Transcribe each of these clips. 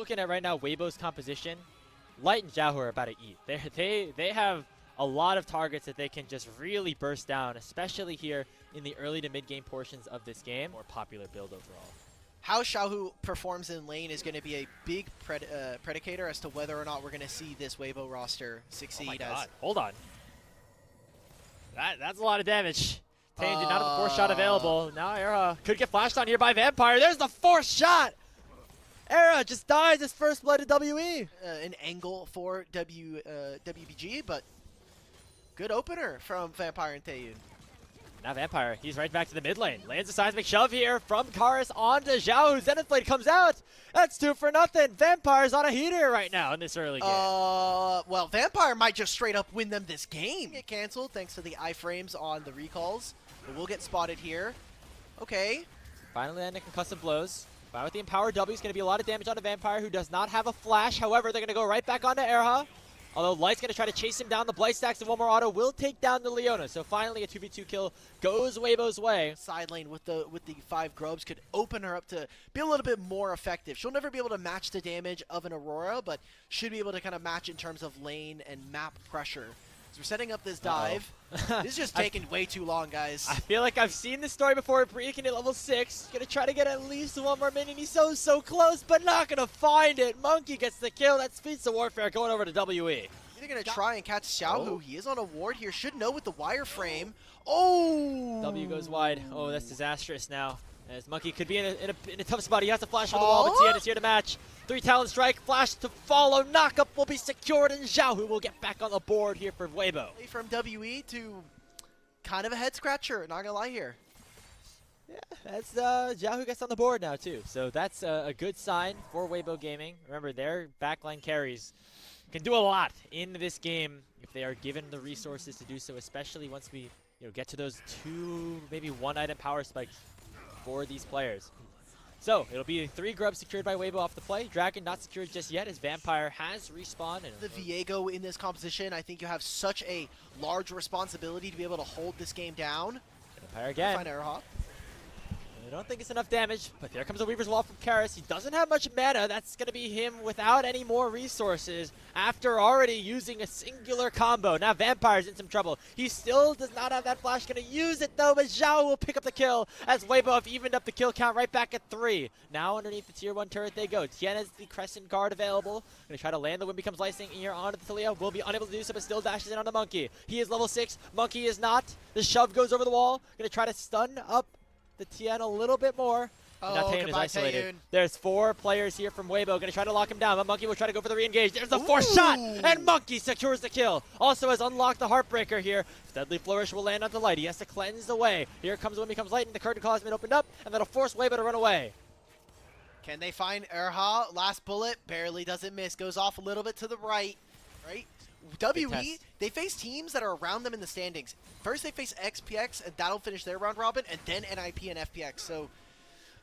looking at right now Weibo's composition, Light and Xiaohu are about to eat. They have a lot of targets that they can just really burst down, especially here in the early to mid-game portions of this game. More popular build overall. How Xiaohu performs in lane is going to be a big predicator as to whether or not we're going to see this Weibo roster succeed. Oh my God. Hold on. That's a lot of damage. Tane did not have the fourth shot available. Now Era could get flashed on here by Vampire. There's the fourth shot! Era just dies his first blood to WE. An angle for WBG, but good opener from Vampire and Taeyun. Now Vampire, he's right back to the mid lane. Lands a seismic shove here from Karis onto Xiaohu. Zenith Blade comes out. That's 2-0. Vampire's on a heater right now in this early game. Well, Vampire might just straight up win them this game. Get canceled thanks to the iframes on the recalls. But we'll get spotted here. Okay. Finally landing concussive blows. But with the Empower W, it's going to be a lot of damage on a Vampire who does not have a flash. However, they're going to go right back onto Erha. Although Light's going to try to chase him down. The Blight stacks and one more auto will take down the Leona. So finally a 2v2 kill goes Weibo's way. Side lane with the 5 Grubs could open her up to be a little bit more effective. She'll never be able to match the damage of an Aurora, but should be able to kind of match in terms of lane and map pressure. So we're setting up this dive. This is just taking way too long, guys. I feel like I've seen this story before. Breaking at level 6. Gonna try to get at least one more minion. He's so close, but not gonna find it. Monkey gets the kill. That's Pizza Warfare going over to WE. They're gonna try and catch Xiaohu. He is on a ward here. Should know with the wireframe. Oh! W goes wide. Oh, that's disastrous now. As Monkey could be in a tough spot. He has to flash for the wall, but Tien is here to match. 3 Talon Strike, flash to follow. Knockup will be secured, and Xiaohu will get back on the board here for Weibo. From WE to kind of a head scratcher, not gonna lie here. Yeah, that's Xiaohu gets on the board now too. So that's a good sign for Weibo Gaming. Remember, their backline carries can do a lot in this game if they are given the resources to do so, especially once we get to those 2, maybe 1 item power spikes for these players. So it'll be 3 grubs secured by Weibo off the play. Dragon not secured just yet as Vampire has respawned. And the Viego in this composition, I think you have such a large responsibility to be able to hold this game down. Vampire again. Find Airhawk. I don't think it's enough damage, but there comes a Weaver's Wall from Karis. He doesn't have much mana. That's going to be him without any more resources after already using a singular combo. Now Vampire's in some trouble. He still does not have that flash. Going to use it though, but Xiao will pick up the kill as Weibo have evened up the kill count right back at 3. Now underneath the tier 1 turret they go. Tien has the Crescent Guard available. Going to try to land the Wind Becomes Lightning here onto the Talia. Will be unable to do so, but still dashes in on the Monkey. He is level 6. Monkey is not. The shove goes over the wall. Going to try to stun up the Tien a little bit more. Now Taeyun is isolated. There's 4 players here from Weibo. Gonna try to lock him down, but Monkey will try to go for the re-engage. There's the 4th shot, and Monkey secures the kill. Also has unlocked the Heartbreaker here. Deadly Flourish will land on the Light. He has to cleanse the way. Here comes Wind Becomes Light, and the curtain call has been opened up, and that'll force Weibo to run away. Can they find Erha? Last bullet, barely doesn't miss. Goes off a little bit to the right. WE, they face teams that are around them in the standings. First they face XPX, and that'll finish their round robin, and then NIP and FPX. So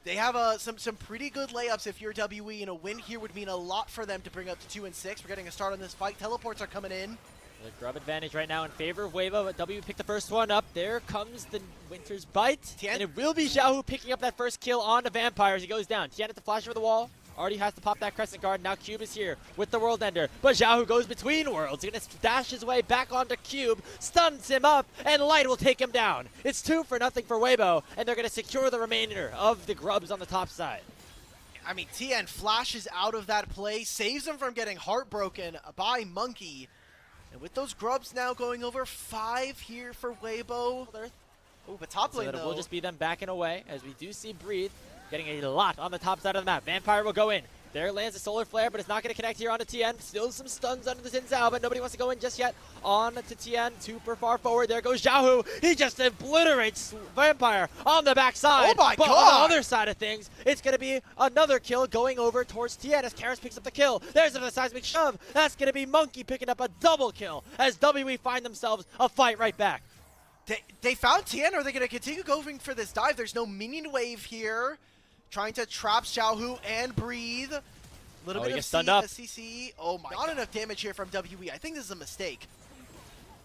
they have some pretty good layups if you're WE, and a win here would mean a lot for them to bring up to 2 and 6. We're getting a start on this fight. Teleports are coming in. The grub advantage right now in favor of Weibo, but W picked the first one up. There comes the Winter's Bite, and it will be Xiaohu picking up that first kill on the Vampire as he goes down. Tien at the flash over the wall. Already has to pop that Crescent Guard. Now Cube is here with the World Ender. But Xiaohu goes between worlds. He's going to dash his way back onto Cube. Stuns him up. And Light will take him down. It's 2-0 for Weibo. And they're going to secure the remainder of the grubs on the top side. I mean, Tien flashes out of that play. Saves him from getting heartbroken by Monkey. And with those grubs now going over 5 here for Weibo. Oh, but top lane, though. Will just be them backing away as we do see Breathe getting a lot on the top side of the map. Vampire will go in. There lands a Solar Flare, but it's not going to connect here onto Tien. Still some stuns under the Xin Zhao, but nobody wants to go in just yet. On to Tien, super far forward. There goes Xiaohu. He just obliterates Vampire on the backside. Oh my God! But on the other side of things, it's going to be another kill going over towards Tien as Karis picks up the kill. There's a seismic shove. That's going to be Monkey picking up a double kill as WE find themselves a fight right back. They found Tien. Are they going to continue going for this dive? There's no minion wave here. Trying to trap Xiaohu and Breathe. A little bit of CC. Oh my God. Not enough damage here from WE. I think this is a mistake.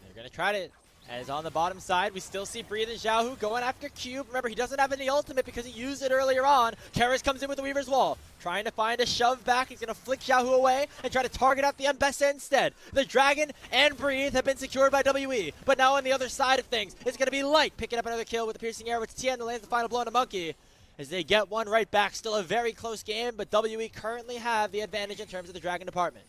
They're going to try to As on the bottom side, we still see Breathe and Xiaohu going after Cube. Remember, he doesn't have any ultimate because he used it earlier on. Karis comes in with the Weaver's Wall, trying to find a shove back. He's going to flick Xiaohu away and try to target out the Mbessa instead. The Dragon and Breathe have been secured by WE, but now on the other side of things, it's going to be Light picking up another kill with the piercing arrow, which Tien lands the final blow on a Monkey. As they get one right back, still a very close game, but WE currently have the advantage in terms of the Dragon department.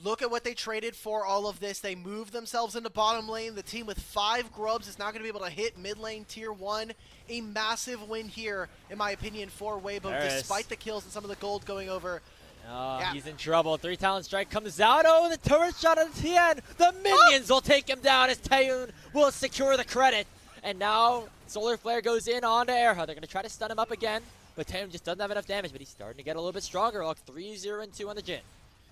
Look at what they traded for all of this. They moved themselves into bottom lane. The team with 5 grubs is now going to be able to hit mid lane tier 1. A massive win here, in my opinion, for Weibo, despite the kills and some of the gold going over. Oh, yeah. He's in trouble. 3 talent strike comes out. Oh, the turret shot on Tien. The minions will take him down as Taeyun will secure the credit. And now Solar Flare goes in onto Erha. They're going to try to stun him up again, but Taeyun just doesn't have enough damage, but he's starting to get a little bit stronger. 3-0-2 on the Jhin.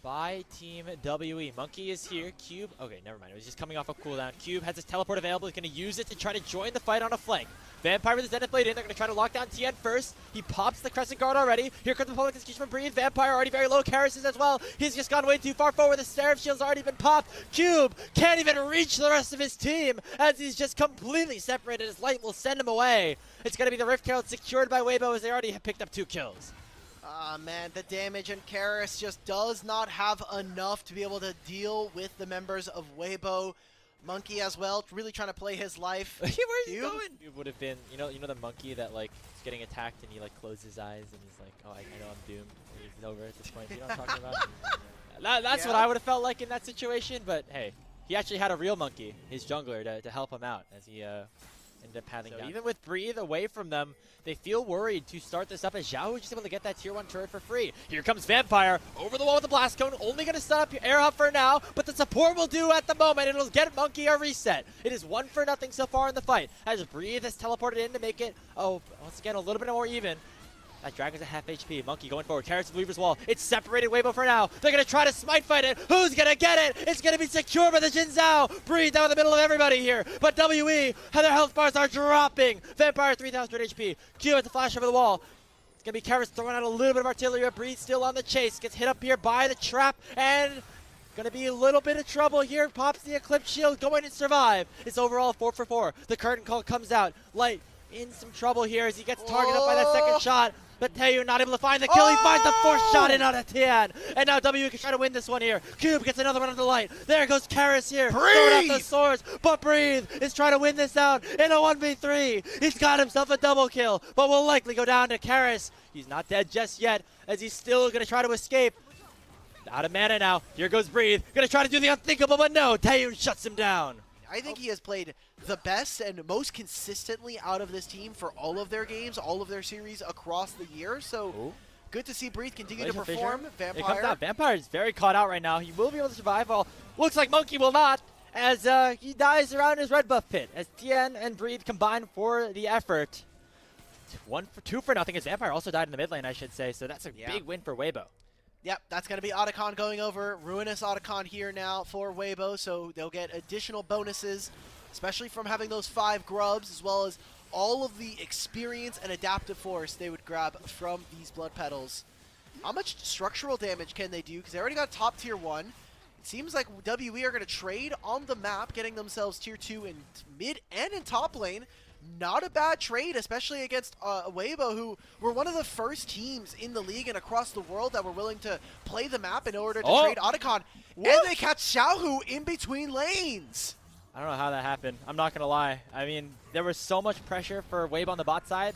By Team WE. Monkey is here. Cube. Okay, never mind. It was just coming off a cooldown. Cube has his teleport available. He's going to use it to try to join the fight on a flank. Vampire with his Zenith Blade in. They're going to try to lock down Tien first. He pops the Crescent Guard already. Here comes the public execution from Breathe. Vampire already very low. Karis is as well. He's just gone way too far forward. The Seraph Shield's already been popped. Cube can't even reach the rest of his team as he's just completely separated. His Light will send him away. It's going to be the Rift Herald secured by Weibo as they already have picked up 2 kills. Ah, man, the damage, and Karis just does not have enough to be able to deal with the members of Weibo. Monkey as well, really trying to play his life. Where's he going? It would have been, you know the monkey that like is getting attacked and he like closes his eyes and he's like, oh, I know I'm doomed. He's over at this point. You know what I'm talking about? That's what I would have felt like in that situation. But hey, he actually had a real monkey, his jungler, to help him out as he ended up pathing down. Even with Breathe away from them, they feel worried to start this up as Xiao is just able to get that tier 1 turret for free. Here comes Vampire over the wall with the Blast Cone, only going to set up Air Hub for now, but the support will do at the moment. It'll get Monkey a reset. It is 1-0 so far in the fight as Breathe has teleported in to make it, once again, a little bit more even. That Dragon's at half HP. Monkey going forward. Karis with Weaver's Wall. It's separated Weibo for now. They're going to try to smite fight it. Who's going to get it? It's going to be secured by the Jhin Zhao. Breathe down in the middle of everybody here. But WE, their health bars are dropping. Vampire 3,000 HP. Q at the flash over the wall. It's going to be Karis throwing out a little bit of artillery. Breathe still on the chase. Gets hit up here by the trap. And going to be a little bit of trouble here. Pops the Eclipse Shield. Going to survive. It's overall 4 for 4. The curtain call comes out. Light in some trouble here as he gets targeted up by that second shot. But Taeyun not able to find the kill. He finds the 4th shot in on a Tien. And now WE can try to win this one here. Cube gets another one on the Light. There goes Karis here. Throwing out those swords. But Breathe is trying to win this out in a 1v3. He's got himself a double kill. But will likely go down to Karis. He's not dead just yet as he's still going to try to escape. Out of mana now. Here goes Breathe. Going to try to do the unthinkable, but no. Taeyun shuts him down. I think he has played the best and most consistently out of this team for all of their games, all of their series across the year. So good to see Breathe continue to perform. Vampire. It comes out. Vampire is very caught out right now. He will be able to survive. Well, looks like Monkey will not as he dies around his red buff pit as Tien and Breathe combine for the effort. 2 for nothing as Vampire also died in the mid lane, I should say. So that's a big win for Weibo. Yep, that's going to be Otacon going over. Ruinous Otacon here now for Weibo, so they'll get additional bonuses, especially from having those 5 grubs, as well as all of the experience and adaptive force they would grab from these Blood Petals. How much structural damage can they do? Because they already got top tier 1. It seems like WE are going to trade on the map, getting themselves tier 2 in mid and in top lane. Not a bad trade, especially against Weibo, who were one of the first teams in the league and across the world that were willing to play the map in order to trade Otacon. And they catch Xiaohu in between lanes. I don't know how that happened. I'm not going to lie. I mean, there was so much pressure for Weibo on the bot side,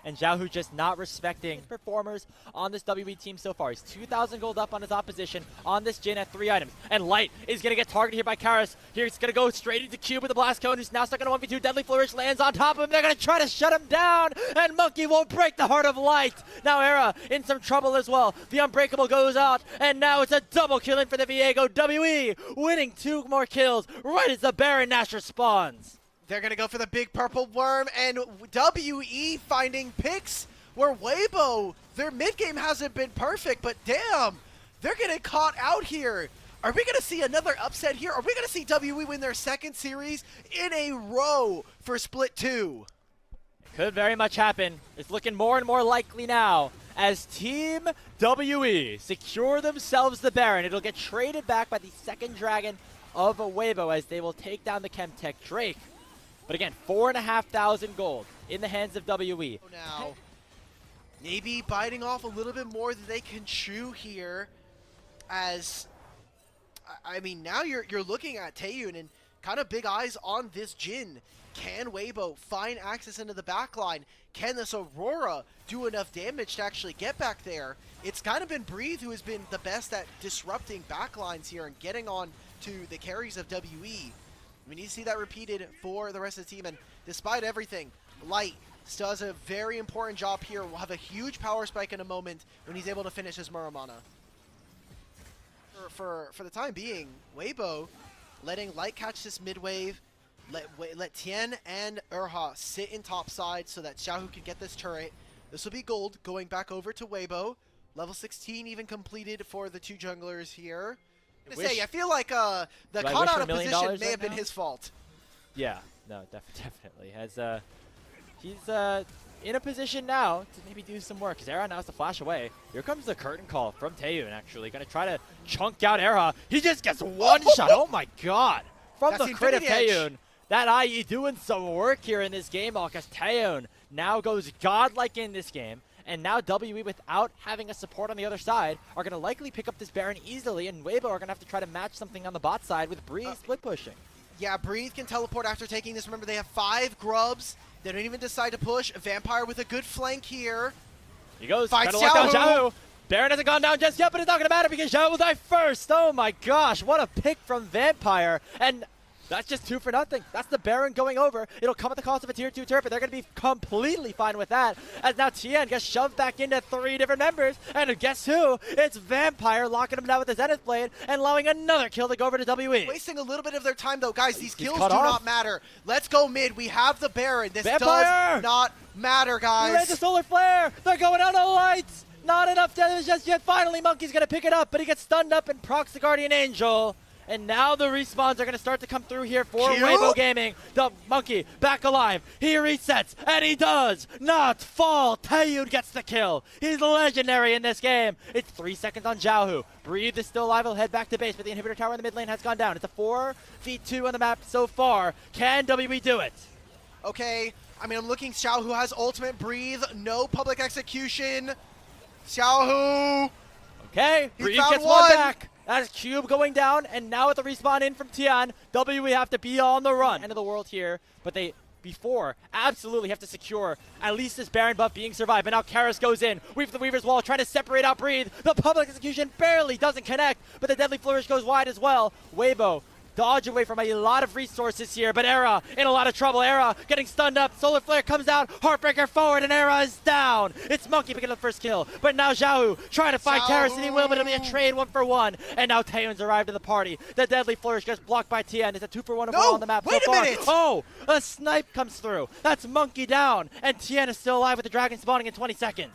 and Xiaohu just not respecting performers on this WB team so far. He's 2,000 gold up on his opposition on this Jhin at 3 items. And Light is going to get targeted here by Karis. Here he's going to go straight into Cube with the Blast Cone, who's now stuck in a 1v2. Deadly Flourish lands on top of him. They're going to try to shut him down, and Monkey won't break the heart of Light. Now Era in some trouble as well. The Unbreakable goes out, and now it's a double kill in for the Viego. WE winning 2 more kills right as the Baron Nashor spawns. They're going to go for the big purple worm, and WE finding picks where Weibo, their mid-game hasn't been perfect, but damn, they're getting caught out here. Are we going to see another upset here? Are we going to see WE win their 2nd series in a row for Split 2? Could very much happen. It's looking more and more likely now as Team WE secure themselves the Baron. It'll get traded back by the 2nd Dragon of Weibo as they will take down the Chemtech Drake. But again, 4,500 gold in the hands of WE. Now, maybe biting off a little bit more than they can chew here, as I mean, now you're looking at Taeyun and kind of big eyes on this Jhin. Can Weibo find access into the backline? Can this Aurora do enough damage to actually get back there? It's kind of been Breathe who has been the best at disrupting backlines here and getting on to the carries of WE. We need to see that repeated for the rest of the team, and despite everything, Light still has a very important job here. We'll have a huge power spike in a moment when he's able to finish his Muramana. For the time being, Weibo letting Light catch this mid wave, let Tien and Erha sit in top side so that Xiaohu can get this turret. This will be gold going back over to Weibo. Level 16 even completed for the two junglers here. I feel like the caught out of position may have been his fault. Yeah, no, definitely. He's in a position now to maybe do some work, because Era now has to flash away. Here comes the curtain call from Taeyun, actually. Going to try to chunk out Era. He just gets one shot. Oh my god. From the crit of Taeyun. That IE doing some work here in this game, because Taeyun now goes godlike in this game. And now WE, without having a support on the other side, are going to likely pick up this Baron easily, and Weibo are going to have to try to match something on the bot side with Breeze split pushing. Yeah, Breathe can teleport after taking this. Remember, they have 5 grubs. They don't even decide to push. Vampire with a good flank here. He goes. Fights Xiaohu. Baron hasn't gone down just yet, but it's not going to matter because Xiaohu will die first. Oh my gosh, what a pick from Vampire. And that's just 2 for nothing. That's the Baron going over. It'll come at the cost of a tier 2 turret, but they're going to be completely fine with that. As now Tien gets shoved back into 3 different members. And guess who? It's Vampire locking him down with the Zenith Blade and allowing another kill to go over to WE. Wasting a little bit of their time, though. Guys, these kills do not matter. Let's go mid. We have the Baron. This does not matter, guys. He raised the Solar Flare. They're going out of lights. Not enough damage just yet. Finally, Monkey's going to pick it up, but he gets stunned up and procs the Guardian Angel. And now the respawns are going to start to come through here for Weibo Gaming. The Monkey back alive. He resets, and he does not fall. Taeyun gets the kill. He's legendary in this game. It's 3 seconds on Xiaohu. Breathe is still alive. He'll head back to base, but the inhibitor tower in the mid lane has gone down. It's a 4v2 on the map so far. Can WB do it? Okay. I mean, I'm looking. Xiaohu has ultimate. Breathe. No public execution. Xiaohu. Okay. Breathe gets one back. That's Cube going down, and now with the respawn in from Tian, WE have to be on the run. End of the world here, but they, before, absolutely have to secure at least this Baron buff being survived. But now Karis goes in, Weave the Weaver's Wall, trying to separate out Breathe. The public execution barely doesn't connect, but the Deadly Flourish goes wide as well. Weibo dodge away from a lot of resources here, but Era in a lot of trouble. Era getting stunned up. Solar Flare comes out. Heartbreaker forward, and Era is down. It's Monkey picking up the first kill, but now Xiaohu trying to find Karis, and he will, but it'll be a trade 1-for-1. And now Taeyun's arrived in the party. The Deadly Flourish gets blocked by Tien. It's a 2-for-1 overall on the map so far. Oh, a snipe comes through. That's Monkey down, and Tien is still alive with the Dragon spawning in 20 seconds.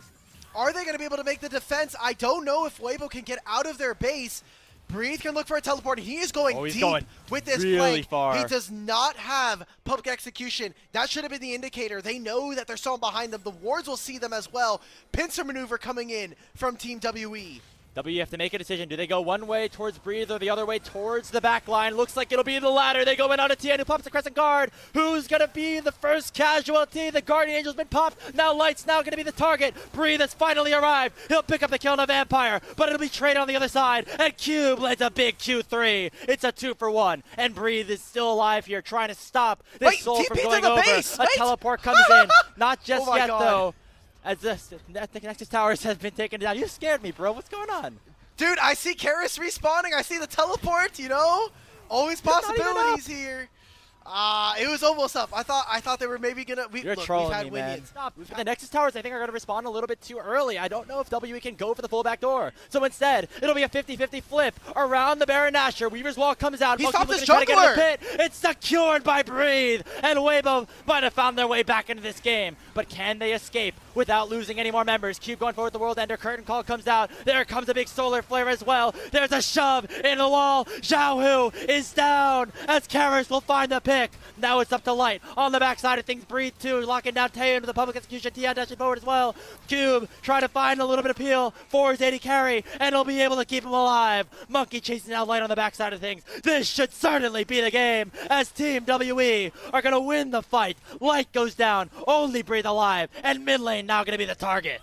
Are they going to be able to make the defense? I don't know if Weibo can get out of their base. Breathe can look for a teleport. He is going deep with this really far. He does not have public execution. That should have been the indicator. They know that there's someone behind them. The wards will see them as well. Pincer maneuver coming in from Team WE. WE have to make a decision. Do they go one way towards Breathe or the other way towards the back line? Looks like it'll be the latter. They go in on a Tien who pops the Crescent Guard. Who's going to be the first casualty? The Guardian Angel's been popped. Now Light's now going to be the target. Breathe has finally arrived. He'll pick up the kill on a Vampire, but it'll be traded on the other side. And Cube lands a big Q3. It's a 2-for-1. And Breathe is still alive here, trying to stop this soul from going over. A teleport comes in. Not just yet, though. As the Nexus Towers has been taken down. You scared me, bro. What's going on? Dude, I see Karis respawning. I see the teleport, you know? Always possibilities here. It was almost up. I thought they were maybe gonna. You're trolling me, man. The Nexus Towers, I think, are gonna respond a little bit too early. I don't know if WE can go for the full back door. So instead, it'll be a 50-50 flip around the Baron Nashor. Weaver's Wall comes out. He stopped his jungler. To get in the pit. It's secured by Breathe, and Weibo might have found their way back into this game. But can they escape? without losing any more members. Cube going forward, the World Ender, curtain call comes out. There comes a big solar flare as well. There's a shove in the wall. Xiao Hu is down as Karis will find the pick. Now it's up to Light on the backside of things. Breathe 2, locking down Tae into the public execution. Tion dashing forward as well. Cube trying to find a little bit of peel for his AD carry, and he'll be able to keep him alive. Monkey chasing down Light on the backside of things. This should certainly be the game as Team WE are going to win the fight. Light goes down, only Breathe alive, and mid lane now going to be the target.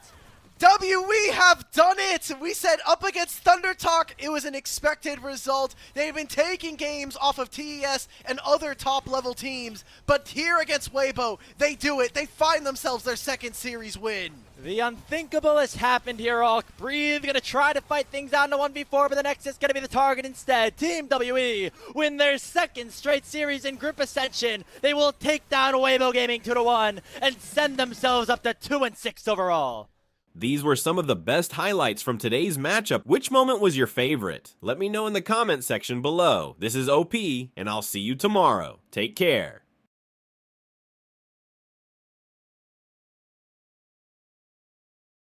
We have done it! We said up against Thunder Talk, it was an expected result. They've been taking games off of TES and other top-level teams, but here against Weibo, they do it. They find themselves their second series win. The unthinkable has happened here, Hulk. Breathe gonna try to fight things out in a 1v4, but the Nexus gonna be the target instead. Team WE win their second straight series in Group Ascension. They will take down Weibo Gaming 2-1 and send themselves up to 2-6 overall. These were some of the best highlights from today's matchup. Which moment was your favorite? Let me know in the comment section below. This is OP, and I'll see you tomorrow. Take care.